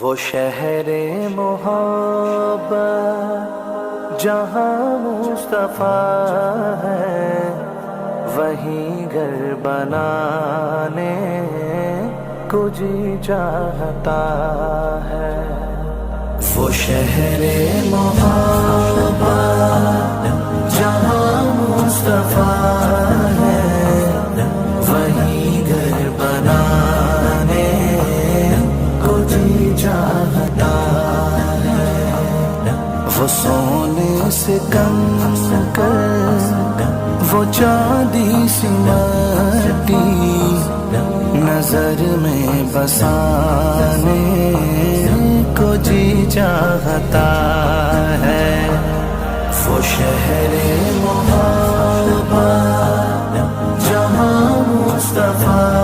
وہ شہر محبت جہاں مصطفیٰ ہے، وہیں گھر بنانے کو جی چاہتا ہے۔ وہ شہر محبت جہاں مصطفیٰ ہے، وہیں گھر بنانے کو جی چاہتا ہے۔ وہ سونے سے کم کر وہ چاندی سی مٹی نظر میں بسانے کو جی چاہتا ہے۔ وہ شہر محبت جہاں مصطفیٰ